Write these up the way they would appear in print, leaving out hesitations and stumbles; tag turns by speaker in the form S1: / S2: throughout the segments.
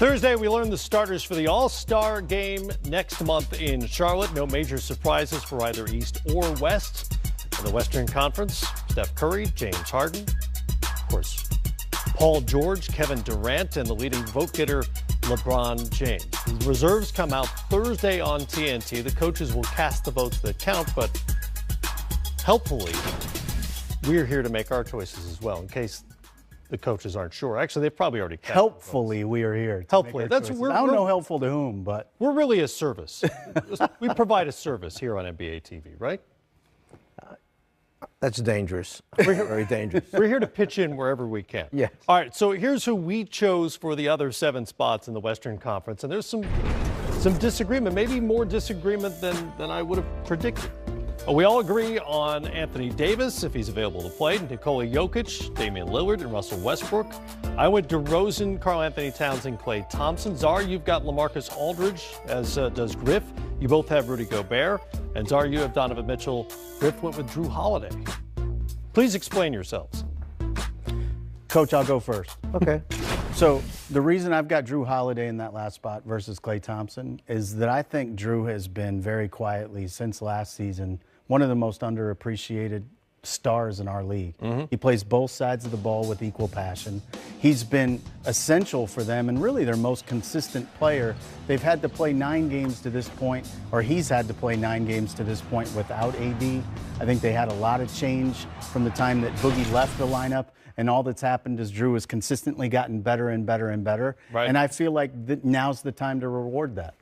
S1: Thursday, we learned the starters for the All-Star game next month in Charlotte. No major surprises for either East or West. In the Western Conference, Steph Curry, James Harden, of course, Paul George, Kevin Durant, and the leading vote getter, LeBron James. The reserves come out Thursday on TNT. The coaches will cast the votes that count, but helpfully, we're here to make our choices as well, in case the coaches aren't sure. Actually, they've probably already cast
S2: Helpfully, we are here.
S1: Helpfully.
S2: I don't know helpful to whom, but
S1: we're really a service. We provide a service here on NBA TV, right?
S3: That's dangerous. Very dangerous.
S1: We're here to pitch in wherever we can.
S3: Yes.
S1: All right, so here's who we chose for the other 7 spots in the Western Conference. And there's some disagreement, maybe more disagreement than I would have predicted. We all agree on Anthony Davis, if he's available to play, Nikola Jokic, Damian Lillard, and Russell Westbrook. I went DeRozan, Karl-Anthony Towns, and Klay Thompson. Czar, you've got LaMarcus Aldridge, as does Griff. You both have Rudy Gobert. And Czar, you have Donovan Mitchell. Griff went with Drew Holiday. Please explain yourselves.
S2: Coach, I'll go first.
S3: Okay.
S2: So the reason I've got Drew Holiday in that last spot versus Klay Thompson is that I think Drew has been very quietly since last season one of the most underappreciated stars in our league. He plays both sides of the ball with equal passion. He's been essential for them and really their most consistent player. They've had to play 9 games to this point, or he's had to play 9 games to this point without AD. I think they had a lot of change from the time that Boogie left the lineup, and all that's happened is Drew has consistently gotten better and better and better.
S1: Right.
S2: And I feel like now's the time to reward that.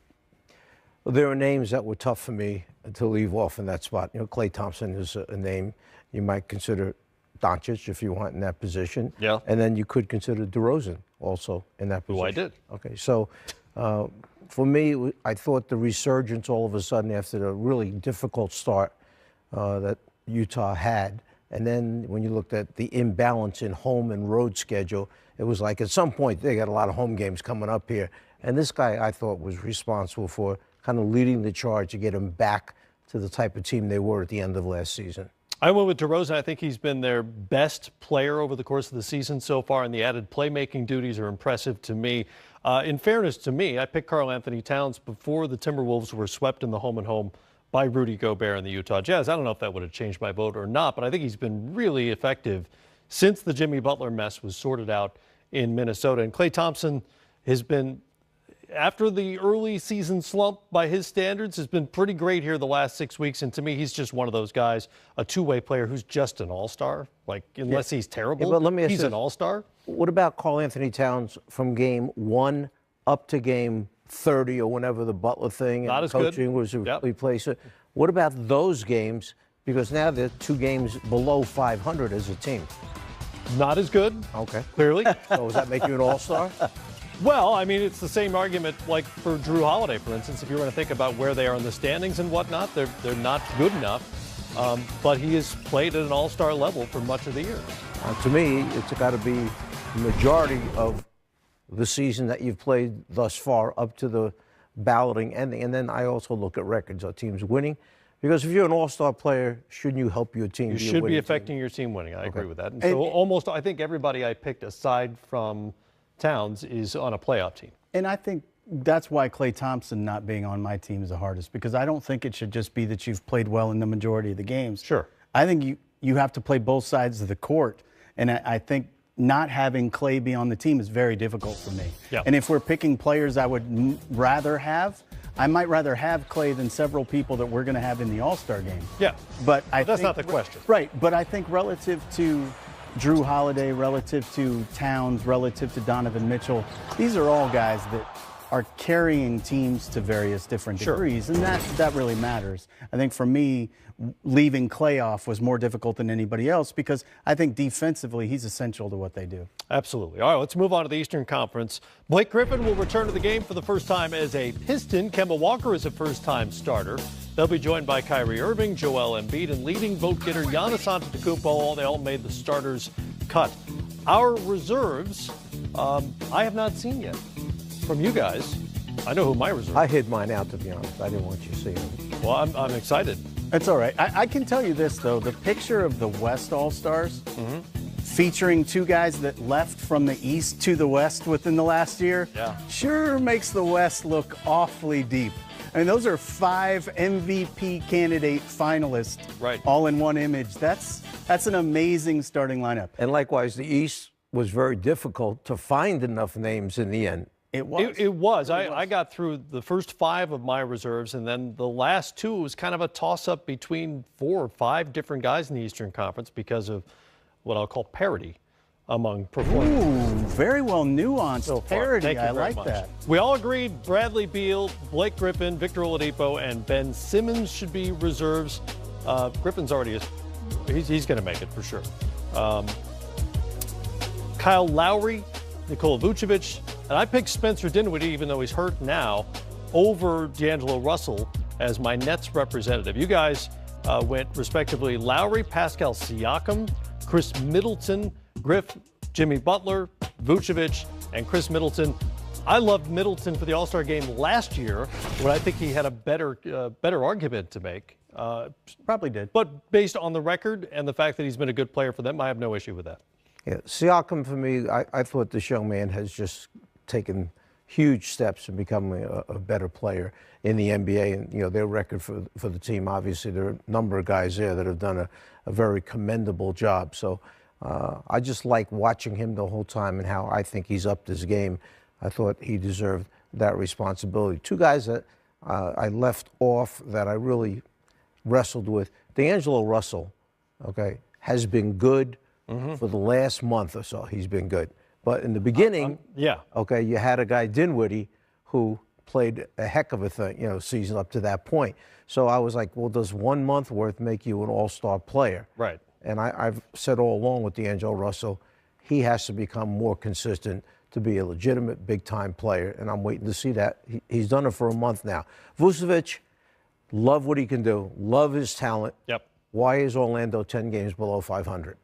S3: Well, there are names that were tough for me to leave off in that spot. You know, Klay Thompson is a name you might consider. Doncic, if you want, in that position.
S1: Yeah.
S3: And then you could consider DeRozan also in that position.
S1: Who I did.
S3: Okay, so for me, I thought the resurgence all of a sudden after the really difficult start that Utah had, and then when you looked at the imbalance in home and road schedule, it was like at some point they got a lot of home games coming up here. And this guy, I thought, was responsible for kind of leading the charge to get them back to the type of team they were at the end of last season.
S1: I went with DeRozan. I think he's been their best player over the course of the season so far, and the added playmaking duties are impressive to me. In fairness to me, I picked Karl-Anthony Towns before the Timberwolves were swept in the home-and-home by Rudy Gobert and the Utah Jazz. I don't know if that would have changed my vote or not, but I think he's been really effective since the Jimmy Butler mess was sorted out in Minnesota. And Klay Thompson has been, after the early season slump by his standards, has been pretty great here the last 6 weeks. And to me, he's just one of those guys, a two-way player who's just an all-star. Like, unless he's terrible,
S3: but let me ask
S1: he's
S3: you,
S1: an all-star.
S3: What about Karl-Anthony Towns from game 1 up to game 30 or whenever the Butler thing
S1: Not
S3: and
S1: as good.
S3: coaching was
S1: Yep.
S3: replaced? What about those games? Because now they're 2 games below 500 as a team.
S1: Not as good,
S3: Okay.
S1: clearly.
S3: So does that make you an all-star?
S1: Well, I mean, it's the same argument like for Drew Holiday, for instance. If you were to think about where they are in the standings and whatnot, they're not good enough. But he has played at an all-star level for much of the year.
S3: To me, it's got to be the majority of the season that you've played thus far up to the balloting ending. And then I also look at records. Are teams winning? Because if you're an all-star player, shouldn't you help your team?
S1: You
S3: be a
S1: should be
S3: winning
S1: affecting
S3: team?
S1: your team winning. I agree with that. And so almost, I think everybody I picked aside from Towns is on a playoff team.
S2: And I think that's why Klay Thompson not being on my team is the hardest, because I don't think it should just be that you've played well in the majority of the games.
S1: Sure.
S2: I think you have to play both sides of the court. And I think not having Klay be on the team is very difficult for me.
S1: Yeah.
S2: And if we're picking players I would rather have, I might rather have Klay than several people that we're going to have in the All-Star game.
S1: Yeah.
S2: But
S1: that's
S2: think,
S1: not the question.
S2: Right. But I think relative to Drew Holiday, relative to Towns, relative to Donovan Mitchell, these are all guys that are carrying teams to various different degrees, and that really matters. I think for me, leaving Klay off was more difficult than anybody else because I think defensively he's essential to what they do.
S1: Absolutely. All right, let's move on to the Eastern Conference. Blake Griffin will return to the game for the first time as a Piston. Kemba Walker is a first-time starter. They'll be joined by Kyrie Irving, Joel Embiid, and leading vote-getter Giannis Antetokounmpo. They all made the starters cut. Our reserves, I have not seen yet. From you guys, I know who my reserves are.
S3: I hid mine out, to be honest. I didn't want you to see them.
S1: Well, I'm excited.
S2: That's all right. I can tell you this, though. The picture of the West All-Stars featuring two guys that left from the East to the West within the last year, sure makes the West look awfully deep. I mean, those are 5 MVP candidate finalists all in one image. That's an amazing starting lineup.
S3: And likewise, the East was very difficult to find enough names in the end.
S2: It was.
S1: It was. I got through the first 5 of my reserves, and then the last 2 was kind of a toss-up between 4 or 5 different guys in the Eastern Conference because of what I'll call parity among performers.
S2: Ooh, very well nuanced
S1: So far.
S2: parity.
S1: Thank you
S2: I
S1: very
S2: like
S1: much.
S2: that.
S1: We all agreed Bradley Beal, Blake Griffin, Victor Oladipo, and Ben Simmons should be reserves. Griffin's already he's going to make it for sure. Kyle Lowry, Nikola Vucevic, and I picked Spencer Dinwiddie, even though he's hurt now, over D'Angelo Russell as my Nets representative. You guys went respectively Lowry, Pascal Siakam, Chris Middleton, Griff, Jimmy Butler, Vucevic, and Chris Middleton. I loved Middleton for the All-Star game last year, when I think he had a better argument to make.
S2: Probably did.
S1: But based on the record and the fact that he's been a good player for them, I have no issue with that.
S3: Yeah, Siakam, for me, I thought this young man has just taken huge steps in becoming a better player in the NBA. And, you know, their record for the team, obviously, there are a number of guys there that have done a very commendable job. So I just like watching him the whole time and how I think he's upped his game. I thought he deserved that responsibility. 2 guys that I left off that I really wrestled with. D'Angelo Russell, okay, has been good for the last month or so. He's been good. But in the beginning, okay, you had a guy, Dinwiddie, who played a heck of a thing, you know, season up to that point. So I was like, well, does 1 month worth make you an all-star player?
S1: Right.
S3: And I've said all along with D'Angelo Russell, he has to become more consistent to be a legitimate big-time player, and I'm waiting to see that. He's done it for a month now. Vucevic, love what he can do, love his talent.
S1: Yep.
S3: Why is Orlando 10 games below 500?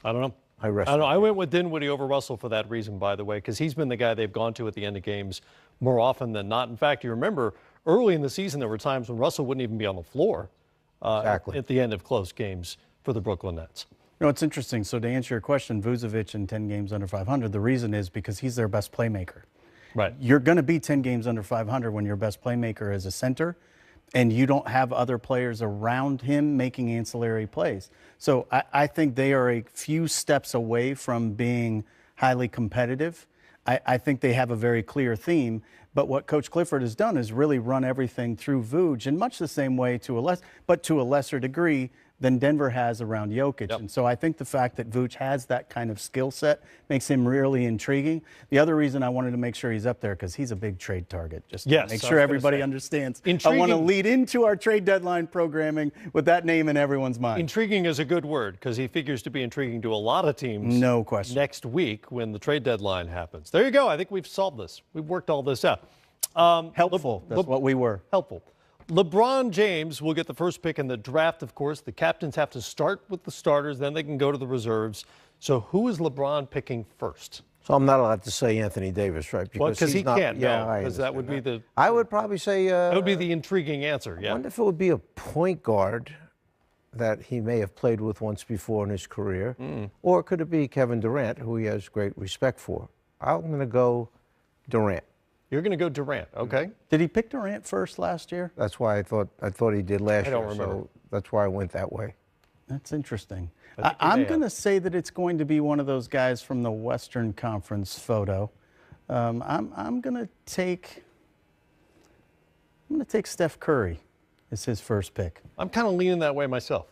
S1: I don't know.
S3: I
S1: don't know. I went with Dinwiddie over Russell for that reason, by the way, because he's been the guy they've gone to at the end of games more often than not. In fact, you remember early in the season there were times when Russell wouldn't even be on the floor at the end of close games for the Brooklyn Nets.
S2: You know, it's interesting. So to answer your question, Vucevic in 10 games under 500, the reason is because he's their best playmaker.
S1: Right.
S2: You're going to be 10 games under 500 when your best playmaker is a center and you don't have other players around him making ancillary plays. So I think they are a few steps away from being highly competitive. I think they have a very clear theme. But what Coach Clifford has done is really run everything through Vooch in much the same way to a lesser degree than Denver has around Jokic.
S1: Yep.
S2: And so I think the fact that Vooch has that kind of skill set makes him really intriguing. The other reason I wanted to make sure he's up there because he's a big trade target. Just to make sure everybody understands. I want to lead into our trade deadline programming with that name in everyone's mind.
S1: Intriguing is a good word because he figures to be intriguing to a lot of teams.
S2: No question.
S1: Next week when the trade deadline happens. There you go. I think we've solved this. We've worked all this out.
S2: Helpful. That's what we were.
S1: Helpful. LeBron James will get the first pick in the draft, of course. The captains have to start with the starters, then they can go to the reserves. So who is LeBron picking first?
S3: So I'm not allowed to say Anthony Davis, right?
S1: Because he can't, because that would be the...
S3: I would probably say...
S1: that would be the intriguing answer,
S3: I wonder if it would be a point guard that he may have played with once before in his career. Or could it be Kevin Durant, who he has great respect for? I'm going to go Durant.
S1: You're going to go Durant, okay?
S2: Did he pick Durant first last year?
S3: That's why I thought he did last year.
S1: I don't remember.
S3: So that's why I went that way.
S2: That's interesting. I'm going to say that it's going to be one of those guys from the Western Conference photo. I'm going to take Steph Curry as his first pick.
S1: I'm kind of leaning that way myself.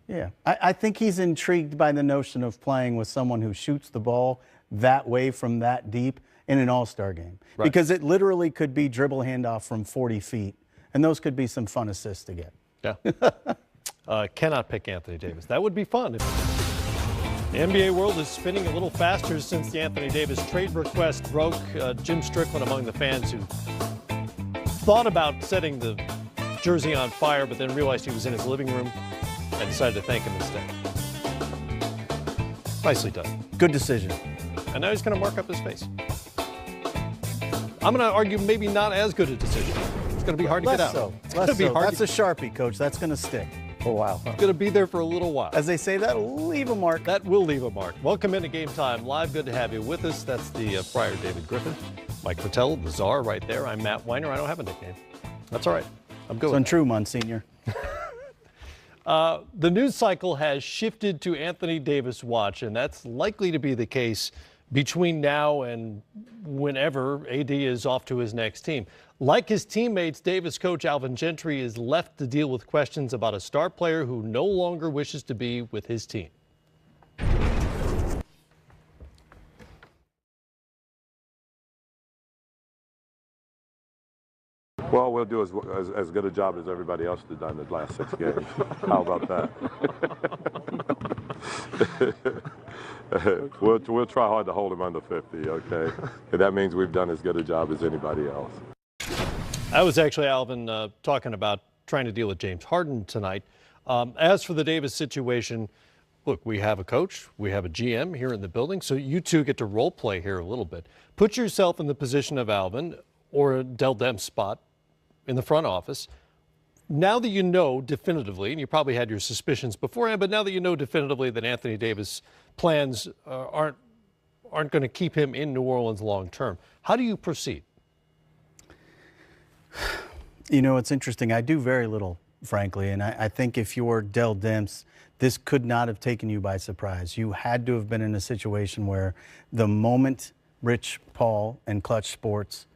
S2: Yeah, I think he's intrigued by the notion of playing with someone who shoots the ball that way from that deep in an all-star game.
S1: Right.
S2: Because it literally could be dribble handoff from 40 feet, and those could be some fun assists to get.
S1: Yeah. Cannot pick Anthony Davis. That would be fun. The NBA world is spinning a little faster since the Anthony Davis trade request broke. Jim Strickland among the fans who thought about setting the jersey on fire, but then realized he was in his living room and decided to thank him instead. Nicely done.
S2: Good decision.
S1: And now he's going to mark up his face. I'm going to argue maybe not as good a decision. It's going to be hard to get out.
S2: Less so. That's a Sharpie, Coach. That's going to stick.
S3: For a while. Huh?
S1: Going to be there for a little while.
S2: As they say, that'll leave a mark.
S1: That will leave a mark. Welcome into Game Time Live. Good to have you with us. That's the Friar David Griffin, Mike Fratello, the czar right there. I'm Matt Weiner. I don't have a nickname. That's all right. I'm good.
S2: It's untrue, Monsignor.
S1: The news cycle has shifted to Anthony Davis watch, and that's likely to be the case between now and whenever AD is off to his next team. Like his teammates, Davis coach Alvin Gentry is left to deal with questions about a star player who no longer wishes to be with his team.
S4: Well, we'll do as good a job as everybody else has done the last 6 games. How about that? We'll try hard to hold him under 50, okay? And that means we've done as good a job as anybody else.
S1: I was actually, Alvin, talking about trying to deal with James Harden tonight. As for the Davis situation, look, we have a coach, we have a GM here in the building, so you two get to role play here a little bit. Put yourself in the position of Alvin or Dell Demps spot in the front office. Now that you know definitively, and you probably had your suspicions beforehand, but now that you know definitively that Anthony Davis' plans aren't going to keep him in New Orleans long term, how do you proceed?
S2: You know, it's interesting. I do very little, frankly, and I think if you're Dell Demps, this could not have taken you by surprise. You had to have been in a situation where the moment Rich Paul and Clutch Sports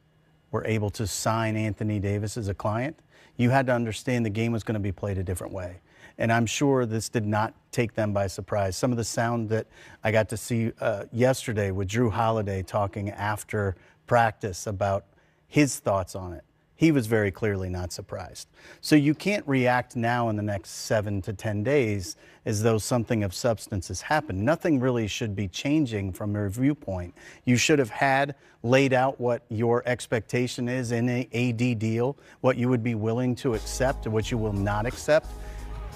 S2: were able to sign Anthony Davis as a client, you had to understand the game was going to be played a different way. And I'm sure this did not take them by surprise. Some of the sound that I got to see yesterday with Drew Holiday talking after practice about his thoughts on it, he was very clearly not surprised. So you can't react now in the next 7 to 10 days as though something of substance has happened. Nothing really should be changing from your viewpoint. You should have had laid out what your expectation is in an AD deal, what you would be willing to accept and what you will not accept.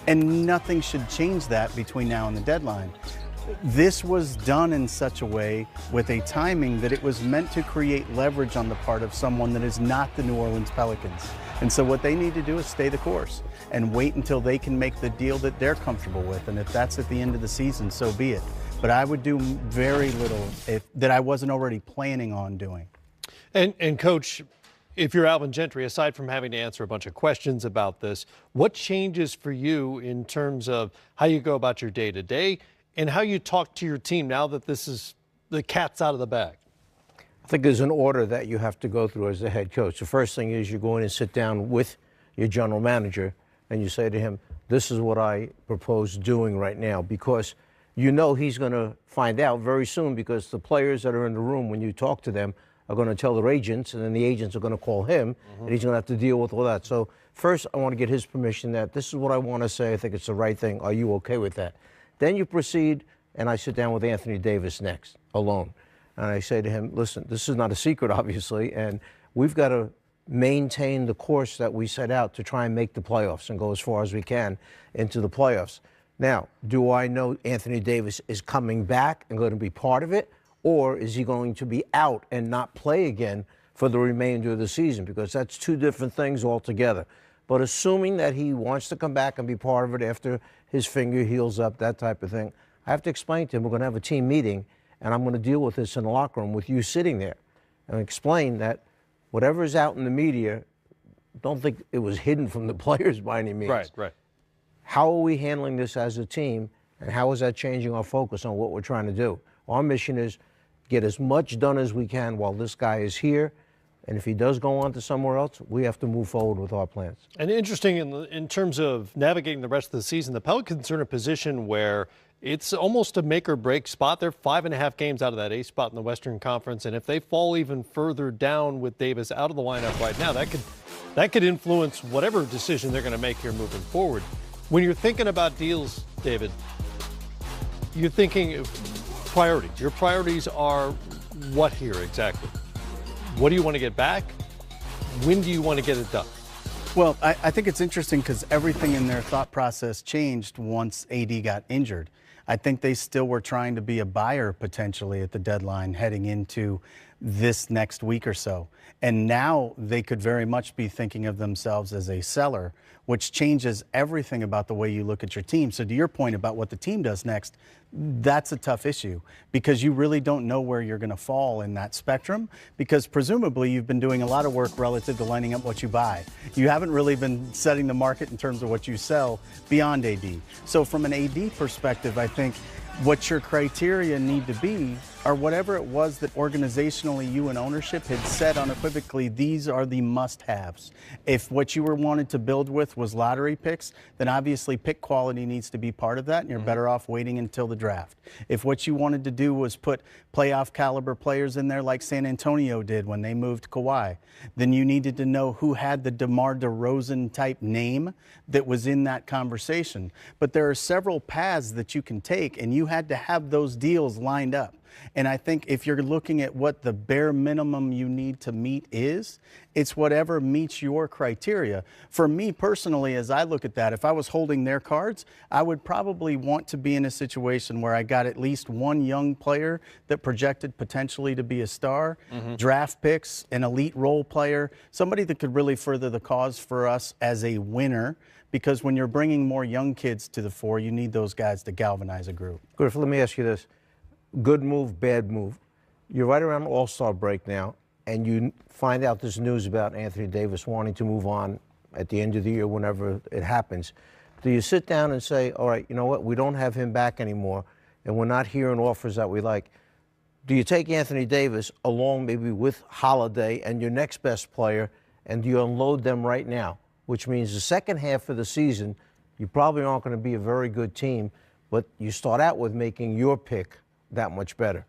S2: And nothing should change that between now and the deadline. This was done in such a way with a timing that it was meant to create leverage on the part of someone that is not the New Orleans Pelicans. And so what they need to do is stay the course and wait until they can make the deal that they're comfortable with. And if that's at the end of the season, so be it. But I would do very little that I wasn't already planning on doing.
S1: And Coach, if you're Alvin Gentry, aside from having to answer a bunch of questions about this, what changes for you in terms of how you go about your day-to-day and how you talk to your team now that this is the cat's out of the bag?
S3: I think there's an order that you have to go through as the head coach. The first thing is you go in and sit down with your general manager and you say to him, this is what I propose doing right now, because you know he's going to find out very soon, because the players that are in the room, when you talk to them, are going to tell their agents, and then the agents are going to call him, and he's going to have to deal with all that. So first, I want to get his permission that this is what I want to say. I think it's the right thing. Are you okay with that? Then you proceed, and I sit down with Anthony Davis next, alone. And I say to him, listen, this is not a secret, obviously, and we've got to maintain the course that we set out to try and make the playoffs and go as far as we can into the playoffs. Now, do I know Anthony Davis is coming back and going to be part of it, or is he going to be out and not play again for the remainder of the season? Because that's two different things altogether. But assuming that he wants to come back and be part of it after his finger heals up, that type of thing, I have to explain to him we're going to have a team meeting, and I'm going to deal with this in the locker room with you sitting there, and explain that whatever is out in the media, don't think it was hidden from the players by any means.
S1: Right, right.
S3: How are we handling this as a team, and how is that changing our focus on what we're trying to do? Our mission is get as much done as we can while this guy is here, and if he does go on to somewhere else, we have to move forward with our plans.
S1: And interesting in terms of navigating the rest of the season, the Pelicans are in a position where it's almost a make or break spot. They're 5.5 games out of that 8th spot in the Western Conference, and if they fall even further down with Davis out of the lineup right now, that could influence whatever decision they're going to make here moving forward. When you're thinking about deals, David, you're thinking priorities. Your priorities are what here exactly? What do you want to get back? When do you want to get it done?
S2: Well, I think it's interesting because everything in their thought process changed once AD got injured. I think they still were trying to be a buyer potentially at the deadline heading into this next week or so. And now they could very much be thinking of themselves as a seller, which changes everything about the way you look at your team. So to your point about what the team does next, that's a tough issue because you really don't know where you're going to fall in that spectrum, because presumably you've been doing a lot of work relative to lining up what you buy. You haven't really been setting the market in terms of what you sell beyond AD. So from an AD perspective, I think what your criteria need to be are whatever it was that organizationally you and ownership had said unequivocally, these are the must-haves. If what you were wanted to build with was lottery picks, then obviously pick quality needs to be part of that, and you're better off waiting until the draft. If what you wanted to do was put playoff caliber players in there like San Antonio did when they moved Kawhi, then you needed to know who had the DeMar DeRozan type name that was in that conversation. But there are several paths that you can take, and you had to have those deals lined up. And I think if you're looking at what the bare minimum you need to meet is, it's whatever meets your criteria. For me personally, as I look at that, if I was holding their cards, I would probably want to be in a situation where I got at least one young player that projected potentially to be a star, draft picks, an elite role player, somebody that could really further the cause for us as a winner. Because when you're bringing more young kids to the fore, you need those guys to galvanize a group.
S3: Griff, let me ask you this. Good move, bad move. You're right around All-Star break now, and you find out this news about Anthony Davis wanting to move on at the end of the year, whenever it happens. Do you sit down and say, all right, you know what, we don't have him back anymore, and we're not hearing offers that we like. Do you take Anthony Davis along maybe with Holiday and your next best player, and do you unload them right now? Which means the second half of the season, you probably aren't going to be a very good team, but you start out with making your pick that much better.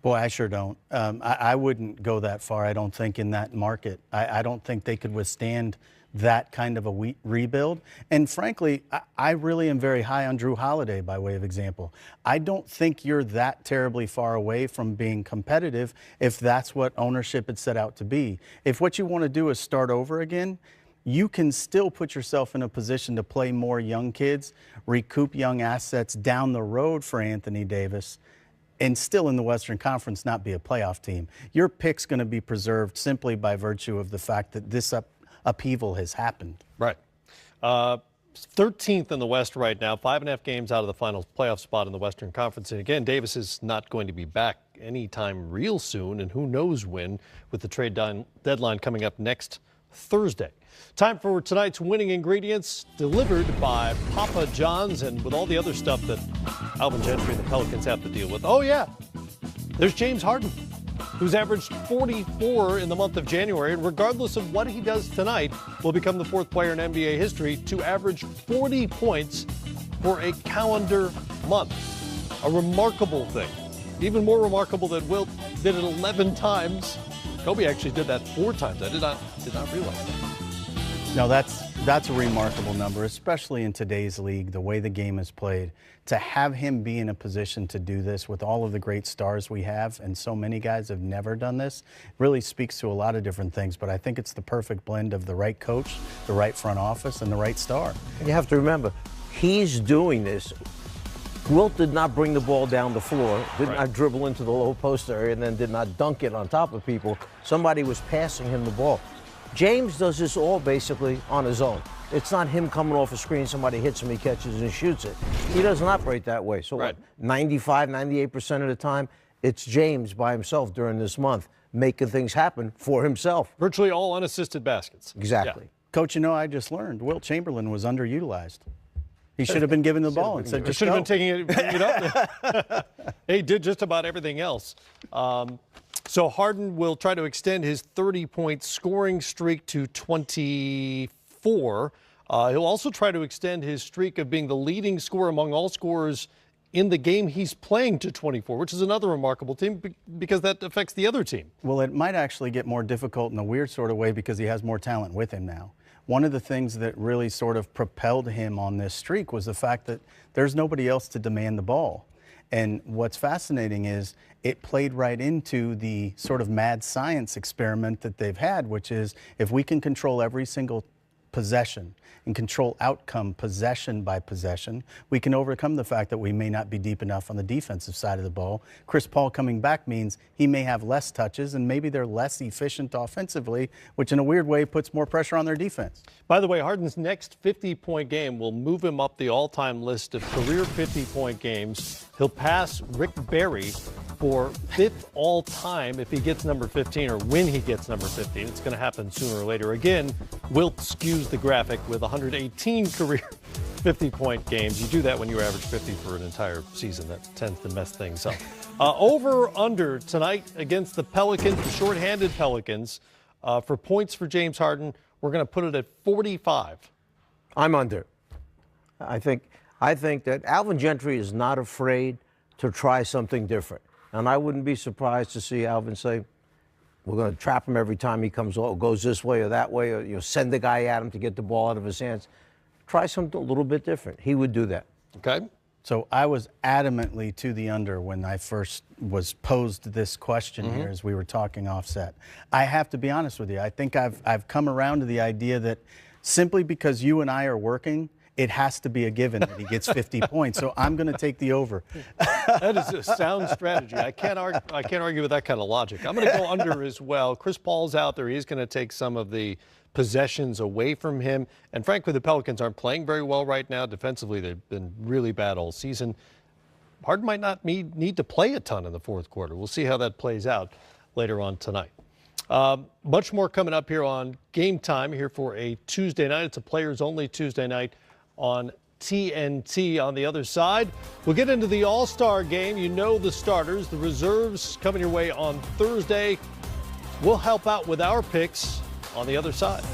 S2: Boy, I sure don't. I wouldn't go that far, I don't think, in that market. I don't think they could withstand that kind of a rebuild. And frankly, I really am very high on Drew Holiday, by way of example. I don't think you're that terribly far away from being competitive if that's what ownership had set out to be. If what you want to do is start over again, you can still put yourself in a position to play more young kids, recoup young assets down the road for Anthony Davis, and still in the Western Conference not be a playoff team. Your pick's going to be preserved simply by virtue of the fact that this upheaval has happened.
S1: Right. 13th in the West right now, 5.5 games out of the final playoff spot in the Western Conference. And again, Davis is not going to be back anytime real soon, and who knows when, with the trade deadline coming up next Thursday. Time for tonight's winning ingredients, delivered by Papa John's, and with all the other stuff that Alvin Gentry and the Pelicans have to deal with. Oh yeah, there's James Harden, who's averaged 44 in the month of January, and regardless of what he does tonight, will become the 4th player in NBA history to average 40 points for a calendar month. A remarkable thing. Even more remarkable that Wilt did it 11 times. Kobe actually did that 4 times. I did not realize that.
S2: No, that's a remarkable number, especially in today's league, the way the game is played. To have him be in a position to do this with all of the great stars we have, and so many guys have never done this, really speaks to a lot of different things. But I think it's the perfect blend of the right coach, the right front office, and the right star.
S3: You have to remember, he's doing this. Wilt did not bring the ball down the floor, did not dribble into the low post area, and then did not dunk it on top of people. Somebody was passing him the ball. James does this all basically on his own. It's not him coming off a screen, somebody hits him, he catches and shoots it. He doesn't operate that way. So
S1: right.
S3: 95, 98% of the time, it's James by himself during this month, making things happen for himself.
S1: Virtually all unassisted baskets.
S3: Exactly.
S1: Yeah.
S2: Coach, you know, I just learned Wilt Chamberlain was underutilized. He should have been given the ball and said, just
S1: should have
S2: go.
S1: been taking it up. He did just about everything else. So Harden will try to extend his 30-point scoring streak to 24. He'll also try to extend his streak of being the leading scorer among all scorers in the game he's playing to 24, which is another remarkable team because that affects the other team.
S2: Well, it might actually get more difficult in a weird sort of way because he has more talent with him now. One of the things that really sort of propelled him on this streak was the fact that there's nobody else to demand the ball. And what's fascinating is it played right into the sort of mad science experiment that they've had, which is if we can control every single possession and control outcome possession by possession, we can overcome the fact that we may not be deep enough on the defensive side of the ball. Chris Paul coming back means he may have less touches and maybe they're less efficient offensively, which in a weird way puts more pressure on their defense.
S1: By the way, Harden's next 50-point game will move him up the all-time list of career 50-point games. He'll pass Rick Barry for 5th all-time if he gets number 15 or when he gets number 15. It's going to happen sooner or later. Again, Wilt skews the graphic with 118 career 50-point games. You do that when you average 50 for an entire season. That tends to mess things up. Over/under tonight against the Pelicans, the shorthanded Pelicans, for points for James Harden. We're going to put it at 45.
S3: I'm under. I think that Alvin Gentry is not afraid to try something different. And I wouldn't be surprised to see Alvin say, we're going to trap him every time he comes or goes this way or that way, or send the guy at him to get the ball out of his hands. Try something a little bit different. He would do that.
S1: Okay.
S2: So I was adamantly to the under when I first was posed this question here as we were talking offset. I have to be honest with you. I think I've come around to the idea that simply because you and I are working, it has to be a given that he gets 50 points. So I'm going to take the over.
S1: That is a sound strategy. I can't argue with that kind of logic. I'm going to go under as well. Chris Paul's out there. He's going to take some of the possessions away from him. And frankly, the Pelicans aren't playing very well right now. Defensively, they've been really bad all season. Harden might not need to play a ton in the fourth quarter. We'll see how that plays out later on tonight. Much more coming up here on Game Time here for a Tuesday night. It's a players-only Tuesday night on TNT. On the other side, we'll get into the All-Star game. You know the starters, the reserves coming your way on Thursday. We'll help out with our picks on the other side.